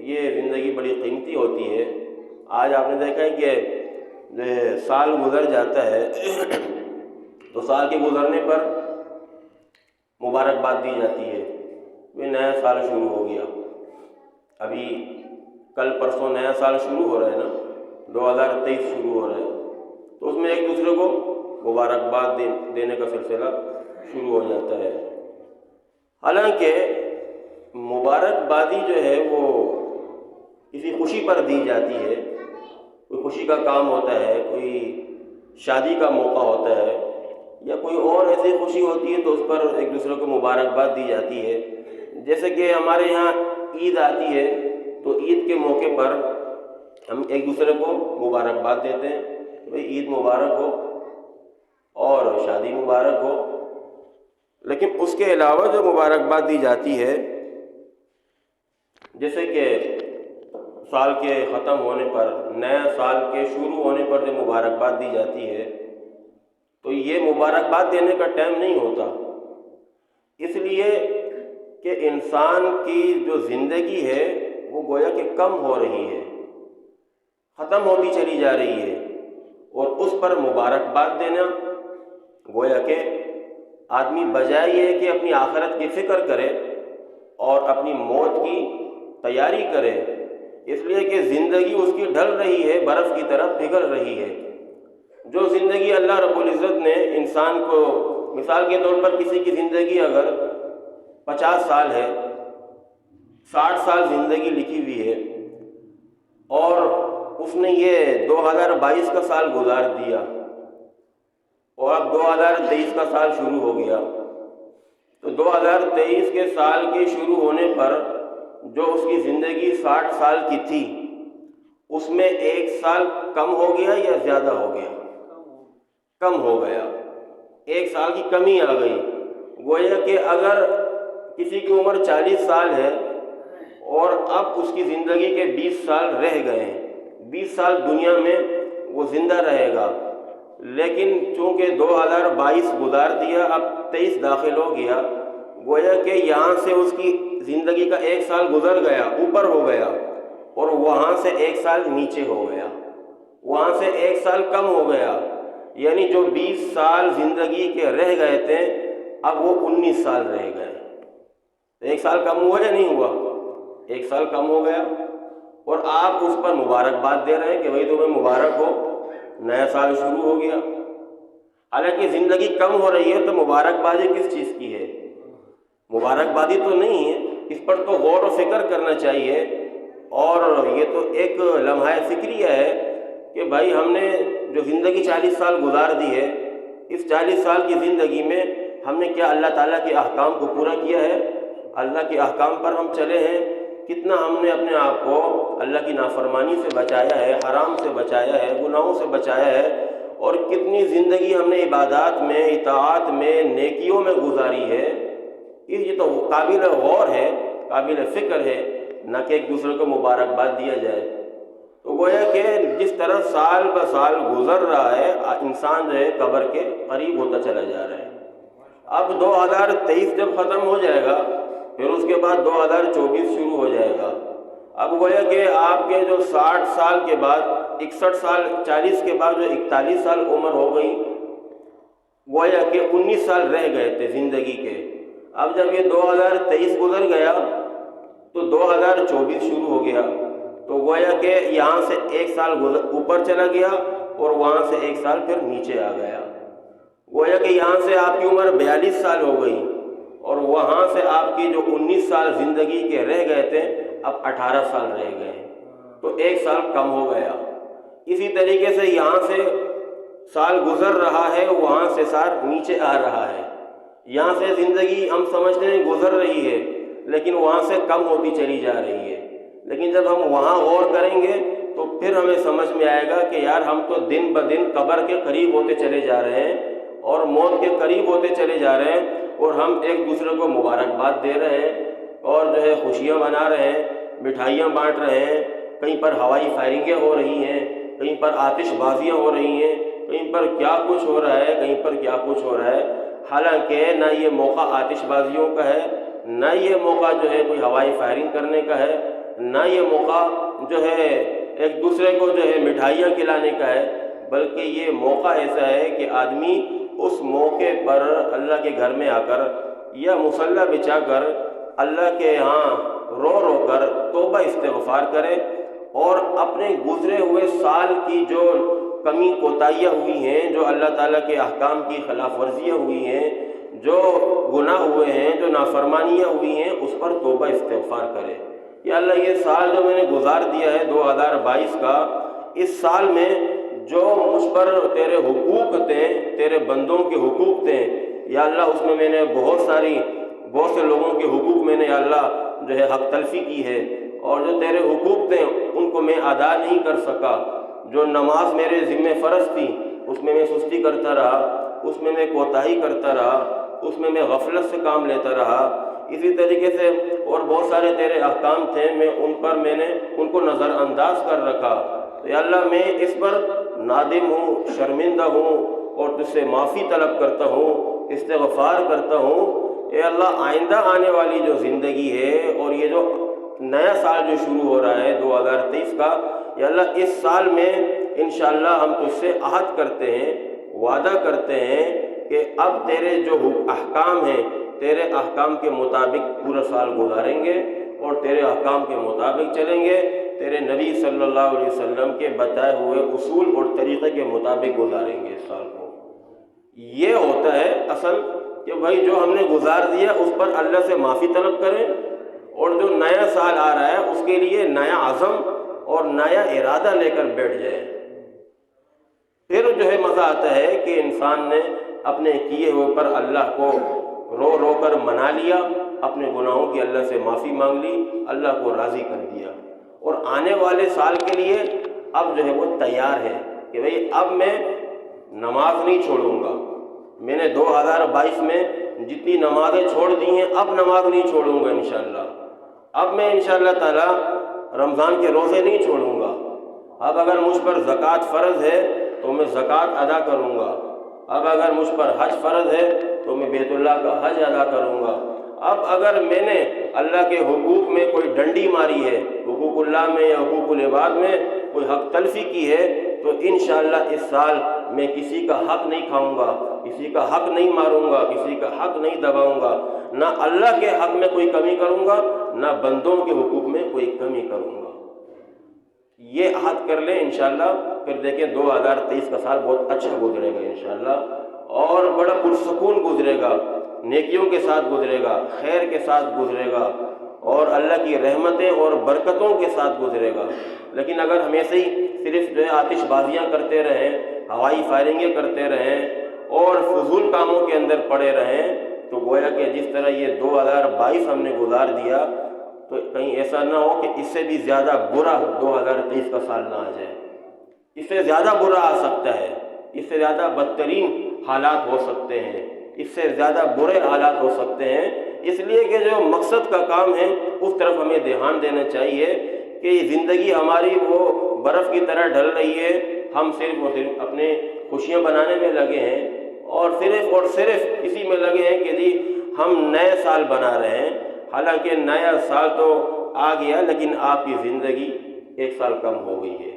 یہ زندگی بڑی قیمتی ہوتی ہے۔ آج آپ نے دیکھا ہے کہ سال گزر جاتا ہے تو سال کے گزرنے پر مبارکباد دی جاتی ہے، یہ نیا سال شروع ہو گیا۔ ابھی کل پرسوں نیا سال شروع ہو رہا ہے نا، 2023 شروع ہو رہا ہے، تو اس میں ایک دوسرے کو مبارکباد دینے کا سلسلہ شروع ہو جاتا ہے۔ حالانکہ مبارکبادی جو ہے وہ کسی خوشی پر دی جاتی ہے، کوئی خوشی کا کام ہوتا ہے، کوئی شادی کا موقع ہوتا ہے یا کوئی اور ایسی خوشی ہوتی ہے تو اس پر ایک دوسرے کو مبارکباد دی جاتی ہے۔ جیسے کہ ہمارے یہاں عید آتی ہے تو عید کے موقع پر ہم ایک دوسرے کو مبارکباد دیتے ہیں، بھئی عید مبارک ہو اور شادی مبارک ہو۔ لیکن اس کے علاوہ جو مبارکباد دی جاتی ہے، جیسے کہ سال کے ختم ہونے پر، نیا سال کے شروع ہونے پر جو مبارکباد دی جاتی ہے تو یہ مبارکباد دینے کا ٹائم نہیں ہوتا، اس لیے کہ انسان کی جو زندگی ہے وہ گویا کہ کم ہو رہی ہے، ختم ہوتی چلی جا رہی ہے، اور اس پر مبارکباد دینا گویا کہ آدمی بجائے یہ کہ اپنی آخرت کی فکر کرے اور اپنی موت کی تیاری کرے، اس لیے کہ زندگی اس کی ڈھل رہی ہے، برف کی طرح پگھل رہی ہے۔ جو زندگی اللہ رب العزت نے انسان کو، مثال کے طور پر کسی کی زندگی اگر 50 سال ہے، 60 سال زندگی لکھی ہوئی ہے اور اس نے یہ 2022 کا سال گزار دیا اور اب 2023 کا سال شروع ہو گیا، تو 2023 کے سال کے شروع ہونے پر جو اس کی زندگی 60 سال کی تھی اس میں 1 سال کم ہو گیا یا زیادہ ہو گیا؟ کم ہو گیا، 1 سال کی کمی آ گئی۔ گویا کہ اگر کسی کی عمر 40 سال ہے اور اب اس کی زندگی کے 20 سال رہ گئے ہیں، 20 سال دنیا میں وہ زندہ رہے گا، لیکن چونکہ 2022 گزار دیا، اب 23 داخل ہو گیا، گویا کہ یہاں سے اس کی زندگی کا 1 سال گزر گیا، اوپر ہو گیا، اور وہاں سے 1 سال نیچے ہو گیا، وہاں سے 1 سال کم ہو گیا، یعنی جو 20 سال زندگی کے رہ گئے تھے اب وہ 19 سال رہ گئے۔ 1 سال کم ہوا یا نہیں ہوا؟ 1 سال کم ہو گیا، اور آپ اس پر مبارکباد دے رہے ہیں کہ بھائی تمہیں مبارک ہو، نیا سال شروع ہو گیا۔ حالانکہ زندگی کم ہو رہی ہے تو مبارکبادی کس چیز کی ہے؟ مبارکبادی تو نہیں ہے، اس پر تو غور و فکر کرنا چاہیے، اور یہ تو ایک لمحہ فکریہ ہے کہ بھائی ہم نے جو زندگی 40 سال گزار دی ہے، اس 40 سال کی زندگی میں ہم نے کیا اللہ تعالیٰ کے احکام کو پورا کیا ہے؟ اللہ کے احکام پر ہم چلے ہیں؟ کتنا ہم نے اپنے آپ کو اللہ کی نافرمانی سے بچایا ہے، حرام سے بچایا ہے، گناہوں سے بچایا ہے، اور کتنی زندگی ہم نے عبادات میں، اطاعت میں، نیکیوں میں گزاری ہے؟ یہ تو قابل غور ہے، قابل فکر ہے، نہ کہ ایک دوسرے کو مبارکباد دیا جائے۔ تو گویا کہ جس طرح سال بہ سال گزر رہا ہے، انسان جو ہے قبر کے قریب ہوتا چلا جا رہا ہے۔ اب 2023 جب ختم ہو جائے گا پھر اس کے بعد 2024 شروع ہو جائے گا۔ اب گویا کہ آپ کے جو 60 سال کے بعد 61 سال، 40 کے بعد جو 41 سال عمر ہو گئی، گویا کہ 19 سال رہ گئے تھے زندگی کے۔ اب جب یہ 2023 گزر گیا تو 2024 شروع ہو گیا، تو گویا کہ یہاں سے 1 سال اوپر چلا گیا اور وہاں سے 1 سال پھر نیچے آ گیا۔ گویا کہ یہاں سے آپ کی عمر 42 سال ہو گئی اور وہاں سے آپ کی جو 19 سال زندگی کے رہ گئے تھے اب 18 سال رہ گئے، تو 1 سال کم ہو گیا۔ اسی طریقے سے یہاں سے سال گزر رہا ہے، وہاں سے سال نیچے آ رہا ہے۔ یہاں سے زندگی ہم سمجھتے ہیں گزر رہی ہے لیکن وہاں سے کم ہوتی چلی جا رہی ہے، لیکن جب ہم وہاں غور کریں گے تو پھر ہمیں سمجھ میں آئے گا کہ یار ہم تو دن بدن قبر کے قریب ہوتے چلے جا رہے ہیں اور موت کے قریب ہوتے چلے جا رہے ہیں، اور ہم ایک دوسرے کو مبارکباد دے رہے ہیں اور جو ہے خوشیاں منا رہے ہیں، مٹھائیاں بانٹ رہے ہیں، کہیں پر ہوائی فائرنگیں ہو رہی ہیں، کہیں پر آتش بازیاں ہو رہی ہیں، کہیں پر کیا کچھ ہو رہا ہے، کہیں پر کیا کچھ ہو رہا ہے۔ حالانکہ نہ یہ موقع آتش بازیوں کا ہے، نہ یہ موقع جو ہے کوئی ہوائی فائرنگ کرنے کا ہے، نہ یہ موقع جو ہے ایک دوسرے کو جو ہے مٹھائیاں کھلانے کا ہے، بلکہ یہ موقع ایسا ہے کہ آدمی اس موقع پر اللہ کے گھر میں آ کر یا مصلی بچھا کر اللہ کے ہاں رو رو کر توبہ استغفار کرے، اور اپنے گزرے ہوئے سال کی جو کمی کوتاہیاں ہوئی ہیں، جو اللہ تعالیٰ کے احکام کی خلاف ورزیاں ہوئی ہیں، جو گناہ ہوئے ہیں، جو نافرمانیاں ہوئی ہیں، اس پر توبہ استغفار کرے۔ یا اللہ یہ سال جو میں نے گزار دیا ہے 2022 کا، اس سال میں جو مجھ پر تیرے حقوق تھے، تیرے بندوں کے حقوق تھے، یا اللہ اس میں نے بہت سے لوگوں کے حقوق میں نے یا اللہ جو ہے حق تلفی کی ہے، اور جو تیرے حقوق تھے ان کو میں ادا نہیں کر سکا۔ جو نماز میرے ذمہ فرض تھی اس میں سستی کرتا رہا، اس میں کوتاہی کرتا رہا، اس میں غفلت سے کام لیتا رہا، اسی طریقے سے اور بہت سارے تیرے احکام تھے میں ان کو نظر انداز کر رکھا۔ تو یا اللہ میں اس پر نادم ہوں، شرمندہ ہوں، اور تجھ سے معافی طلب کرتا ہوں، استغفار کرتا ہوں۔ اے اللہ آئندہ آنے والی جو زندگی ہے اور یہ جو نیا سال جو شروع ہو رہا ہے 2023 کا، یا اللہ اس سال میں انشاءاللہ ہم تجھ سے عہد کرتے ہیں، وعدہ کرتے ہیں کہ اب تیرے جو احکام ہیں، تیرے احکام کے مطابق پورا سال گزاریں گے، اور تیرے احکام کے مطابق چلیں گے، تیرے نبی صلی اللہ علیہ وسلم کے بتائے ہوئے اصول اور طریقے کے مطابق گزاریں گے اس سال کو۔ یہ ہوتا ہے اصل کہ بھائی جو ہم نے گزار دیا اس پر اللہ سے معافی طلب کریں، اور جو نیا سال آ رہا ہے اس کے لیے نیا عزم اور نیا ارادہ لے کر بیٹھ جائے۔ پھر جو ہے مزہ آتا ہے کہ انسان نے اپنے کیے ہوئے پر اللہ کو رو رو کر منا لیا، اپنے گناہوں کی اللہ سے معافی مانگ لی، اللہ کو راضی کر دیا، اور آنے والے سال کے لیے اب جو ہے وہ تیار ہے کہ بھئی اب میں نماز نہیں چھوڑوں گا۔ میں نے 2022 میں جتنی نمازیں چھوڑ دی ہیں اب نماز نہیں چھوڑوں گا انشاءاللہ۔ اب میں انشاءاللہ تعالی رمضان کے روزے نہیں چھوڑوں گا۔ اب اگر مجھ پر زکوٰۃ فرض ہے تو میں زکوٰۃ ادا کروں گا۔ اب اگر مجھ پر حج فرض ہے تو میں بیت اللہ کا حج ادا کروں گا۔ اب اگر میں نے اللہ کے حقوق میں کوئی ڈنڈی ماری ہے، حقوق اللہ میں یا حقوق العباد میں کوئی حق تلفی کی ہے، تو انشاءاللہ اس سال میں کسی کا حق نہیں کھاؤں گا، کسی کا حق نہیں ماروں گا، کسی کا حق نہیں دباؤں گا، نہ اللہ کے حق میں کوئی کمی کروں گا، نہ بندوں کے حقوق میں کوئی کمی کروں گا۔ یہ عہد کر لیں انشاءاللہ، پھر دیکھیں 2023 کا سال بہت اچھا گزرے گا انشاءاللہ، اور بڑا پرسکون گزرے گا، نیکیوں کے ساتھ گزرے گا، خیر کے ساتھ گزرے گا، اور اللہ کی رحمتیں اور برکتوں کے ساتھ گزرے گا۔ لیکن اگر ہمیشہ ہی صرف جو ہے آتش بازیاں کرتے رہیں، ہوائی فائرنگیں کرتے رہیں، اور فضول کاموں کے اندر پڑے رہیں، تو گویا کہ جس طرح یہ 2022 ہم نے گزار دیا، تو کہیں ایسا نہ ہو کہ اس سے بھی زیادہ برا 2023 کا سال نہ آ جائے۔ اس سے زیادہ برا آ سکتا ہے، اس سے زیادہ بدترین حالات ہو سکتے ہیں، اس سے زیادہ برے حالات ہو سکتے ہیں۔ اس لیے کہ جو مقصد کا کام ہے اس طرف ہمیں دھیان دینا چاہیے کہ یہ زندگی ہماری وہ برف کی طرح ڈھل رہی ہے، ہم صرف اور صرف اپنے خوشیاں بنانے میں لگے ہیں، اور صرف اسی میں لگے ہیں کہ جی ہم نئے سال بنا رہے ہیں۔ حالانکہ نیا سال تو آ گیا، لیکن آپ کی زندگی 1 سال کم ہو گئی ہے۔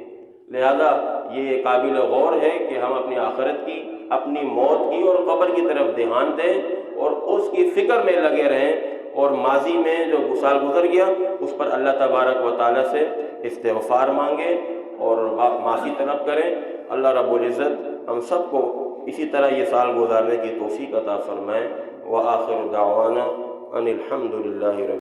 لہذا یہ قابل غور ہے کہ ہم اپنی آخرت کی، اپنی موت کی اور قبر کی طرف دھیان دیں، اور اس کی فکر میں لگے رہیں، اور ماضی میں جو سال گزر گیا اس پر اللہ تبارک و تعالیٰ سے استغفار مانگیں اور معافی طلب کریں۔ اللہ رب العزت ہم سب کو اسی طرح یہ سال گزارنے کی توفیق عطا فرمائے۔ وآخر دعوانا ان الحمد للہ رب